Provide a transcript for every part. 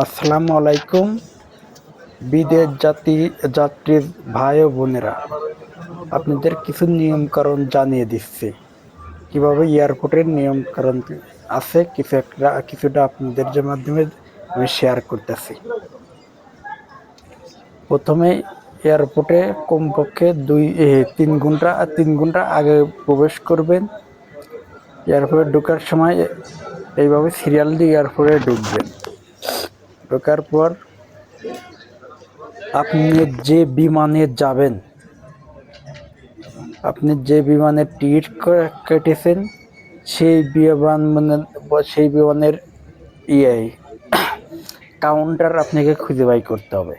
আসসালামু আলাইকুম বিদেশ যাত্রী ভাই ও বোনেরা, আপনাদের কিছু নিয়মকানুন জানিয়ে দিচ্ছি। কিভাবে এয়ারপোর্টের নিয়মকানুন আছে কিছুটা আপনাদের মাধ্যমে আমি শেয়ার করতেছি। প্রথমে এয়ারপোর্টে কমপক্ষে 3 ঘন্টা আগে প্রবেশ করবেন। এয়ারপোর্টে ঢোকার সময় এইভাবে সিরিয়াল দিয়ে এয়ারপোর্টে ঢুকবেন। ঢোকার পর আপনি যে বিমানে যাবেন, আপনি যে বিমানের টিকিট কেটেছেন সেই বিমানের ইয়ে কাউন্টার আপনাকে খুঁজে বাই করতে হবে।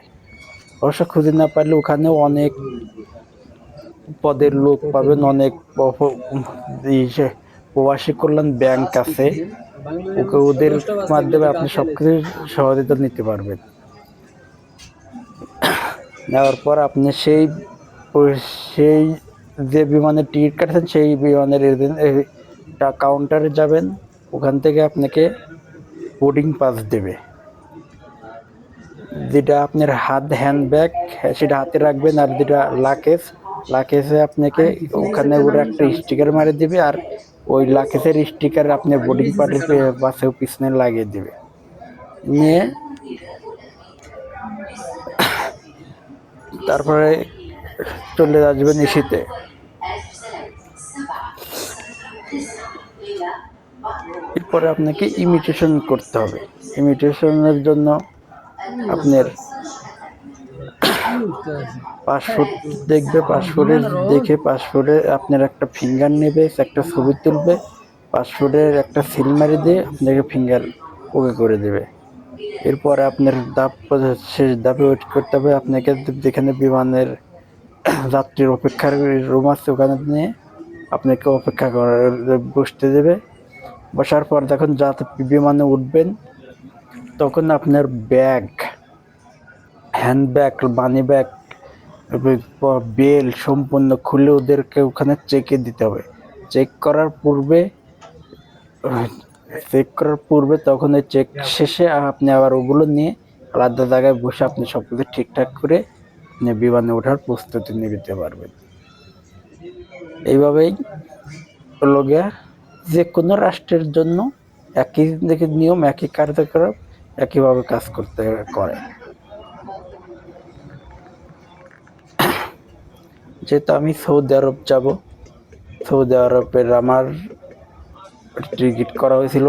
অবশ্য খুঁজে না পারলে ওখানেও অনেক পদের লোক পাবেন, অনেক প্রবাসী কল্যাণ ব্যাংক আছে, ওদের মাধ্যমে আপনি সবকিছু সহযোগিতা নিতে পারবেন। নেওয়ার পর আপনি সেই যে বিমানের টিকিট কাটছেন সেই বিমানের কাউন্টারে যাবেন। ওখান থেকে আপনাকে বোর্ডিং পাস দেবে, যেটা আপনার হ্যান্ডব্যাগ সেটা হাতে রাখবেন, আর যেটা লাকেজে আপনাকে ওখানে ওরা একটা স্টিকার মারে দিবে, আর ওই লাকেজের স্টিকার আপনি বোর্ডিং পাসের পিছনে লাগিয়ে দিবে। নিয়ে তারপরে চলে আসবেন এসিতে। এরপরে আপনাকে ইমিগ্রেশন করতে হবে। ইমিগ্রেশনের জন্য আপনার পাসপোর্ট দেখবে, পাসপোর্টে আপনার একটা ফিঙ্গার নেবে, একটা ছবি তুলবে, পাসপোর্টের একটা সিল মারি দিয়ে আপনাকে ফিঙ্গার ওকে করে দেবে। এরপরে আপনার শেষ ধাপে ওয়েট করতে হবে। আপনাকে যেখানে বিমানের যাত্রীর অপেক্ষার রুম আছে ওখানে নিয়ে আপনাকে অপেক্ষা বসতে দেবে। বসার পর যখন বিমানে উঠবেন তখন আপনার হ্যান্ডব্যাগ, মানি ব্যাগ, বেল সম্পূর্ণ খুলে ওদেরকে ওখানে চেকে দিতে হবে। চেক করার পূর্বে তখন ওই চেক শেষে আপনি আবার ওগুলো নিয়ে আলাদা জায়গায় বসে আপনি সবকিছু ঠিকঠাক করে বিমানে ওঠার প্রস্তুতি নিতে পারবেন। এইভাবেই যে কোনো রাষ্ট্রের জন্য একই নিয়ম, একই কার্যক্রম, একইভাবে কাজ করে। যেহেতু আমি সৌদি আরব যাব, সৌদি আরবের আমার টিকিট করা হয়েছিল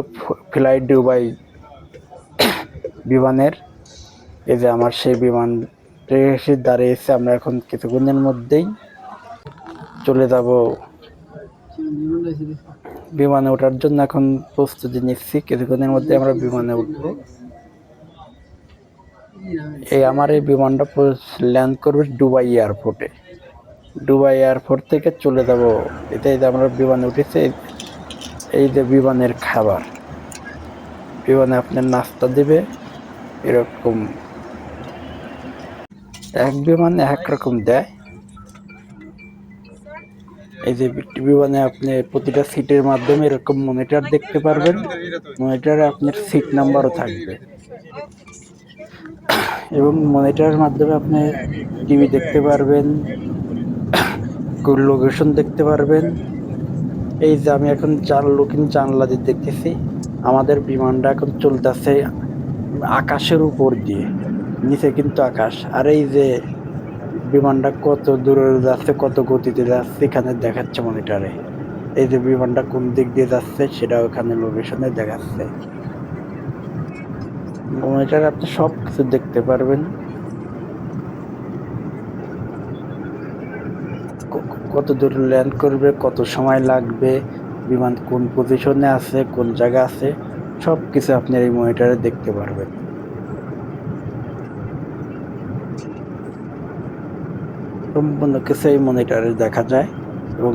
ফ্লাইট দুবাই বিমানের। এই যে আমার সেই বিমান এসে দাঁড়িয়েছে। আমরা এখন কিছুক্ষণের মধ্যেই চলে যাব বিমানে ওঠার জন্য। এখন প্রস্তুতি নিচ্ছি, কিছুক্ষণের মধ্যে আমরা বিমানে উঠবো। আমার এই বিমানটা ল্যান্ড করবে দুবাই এয়ারপোর্টে। দুবাই এয়ারপোর্ট থেকে চলে যাব এটাই যে আমরা বিমানে উঠেছি। এই যে বিমানের খাবার, বিমানে আপনার নাস্তা দিবে এরকম, এক বিমানে এক রকম দেয়। এই যে বিমানে আপনি প্রতিটা সিটের মাধ্যমে এরকম মনিটর দেখতে পারবেন। মনিটরে আপনার সিট নাম্বারও থাকবে এবং মনিটরের মাধ্যমে আপনি টিভি দেখতে পারবেন, লোকেশন দেখতে পারবেন। এই যে আমি এখন জানলা দিয়ে দেখতেছি আমাদের বিমানটা এখন চলতেছে আকাশের উপর দিয়ে, নিচে কিন্তু আকাশ। আর এই যে বিমানটা কত দূরে যাচ্ছে, কত গতিতে যাচ্ছে এখানে দেখাচ্ছে মনিটরে। এই যে বিমানটা কোন দিক দিয়ে যাচ্ছে সেটা ওখানে লোকেশনে দেখাচ্ছে। মনিটরে আপনি সব কিছু দেখতে পারবেন, কত দূর ল্যান্ড করবে, কত সময় লাগবে, বিমান কোন পজিশনে আছে, কোন জায়গা আছে, সব কিছু আপনি এই মনিটরে দেখতে পারবেন। সম্পূর্ণ কিছু এই মনিটরে দেখা যায় এবং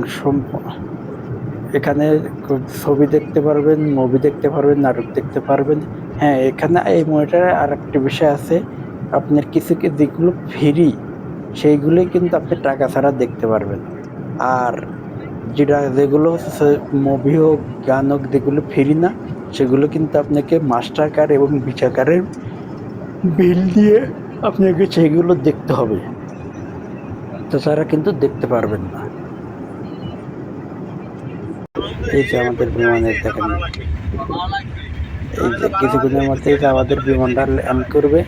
এখানে ছবি দেখতে পারবেন, মুভি দেখতে পারবেন, নাটক দেখতে পারবেন। হ্যাঁ, এখানে এই মনিটরে আর একটা বিষয় আছে, আপনার কিছু যেগুলো ফ্রি সেইগুলোই কিন্তু আপনি টাকা ছাড়া দেখতে পারবেন। আর যেগুলো মুভি হোক, গান হোক, যেগুলো ফ্রি না সেগুলো কিন্তু আপনাকে মাস্টার কার্ড এবং ভিসা কার্ডের বিল দিয়ে আপনাকে সেগুলো দেখতে হবে, তাছাড়া কিন্তু দেখতে পারবেন না। এই যে আমাদের বিমানের দেখেন, এই যে কিছুক্ষণের মধ্যেই যে আমাদের বিমানটা ল্যান্ড করবে।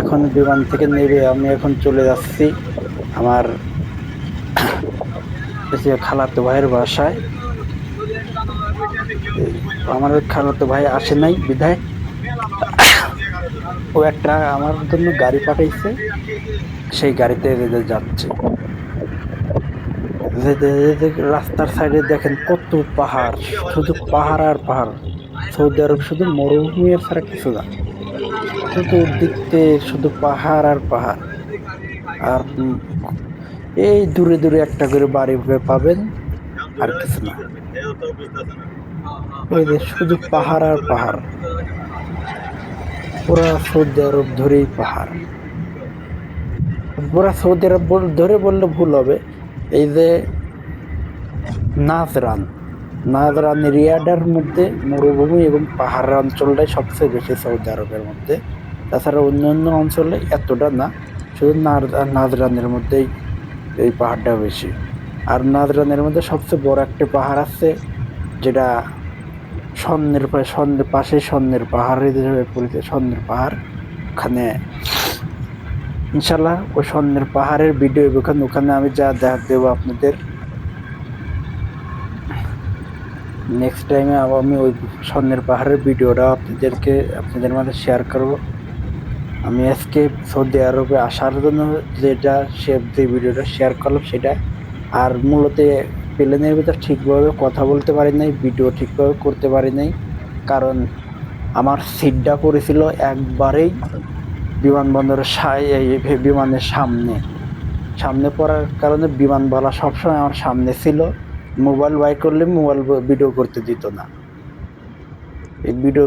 এখন বিমান থেকে নেমে আমি এখন চলে যাচ্ছি আমার খালাতো ভাইয়ের বাসায়। আমার খালাতো ভাই আসে নাই বিধায় ও একটা আমার জন্য গাড়ি পাঠাইছে, সেই গাড়িতে যাচ্ছে। রাস্তার সাইডে দেখেন কত পাহাড়, শুধু পাহাড় আর পাহাড়। সৌদি আরব শুধু মরুভূমি ছাড়া কিছু না, চতুর্দিকে শুধু পাহাড় আর পাহাড়। আর এই দূরে দূরে একটা করে বাড়ি পাবেন, আর কিছু না। ওই যে শুধু পাহাড় আর পাহাড়, পুরা সৌদি আরব ধরেই পাহাড়। পুরা সৌদি আরব ধরে বললে ভুল হবে। এই যে নাজরান এরিয়াটার মধ্যে মরুভূমি এবং পাহাড় অঞ্চলটাই সবচেয়ে বেশি সৌদি আরবের মধ্যে। তাছাড়া অন্যান্য অঞ্চলে এতটা না, শুধু নাজরানের মধ্যেই এই পাহাড়টা বেশি। আর নাজরানের মধ্যে সবচেয়ে বড় একটা পাহাড় আছে, যেটা স্বর্ণের পাশে স্বর্ণের পাহাড় হিসেবে পরিচিত, স্বর্ণের পাহাড়। ওখানে ইনশাল্লাহ ওই স্বর্ণের পাহাড়ের ভিডিও ওখানে আমি যা দেবো আপনাদের নেক্সট টাইমে। আমি ওই স্বর্ণের পাহাড়ের ভিডিওটা আপনাদের মাঝে শেয়ার করব। আমি আজকে সৌদি আরবে আসার জন্য যে ভিডিওটা শেয়ার করলাম সেটা। আর মূলত প্লেনের ভিতর ঠিকভাবে কথা বলতে পারি নাই, ভিডিও ঠিকভাবে করতে পারি নাই, কারণ আমার সিটটা পড়েছিল একবারেই বিমানবন্দরের বিমানের সামনে পড়ার কারণে বিমানবালা সবসময় আমার সামনে ছিল। মোবাইল বাই করলে মোবাইল ভিডিও করতে দিত না। এই ভিডিও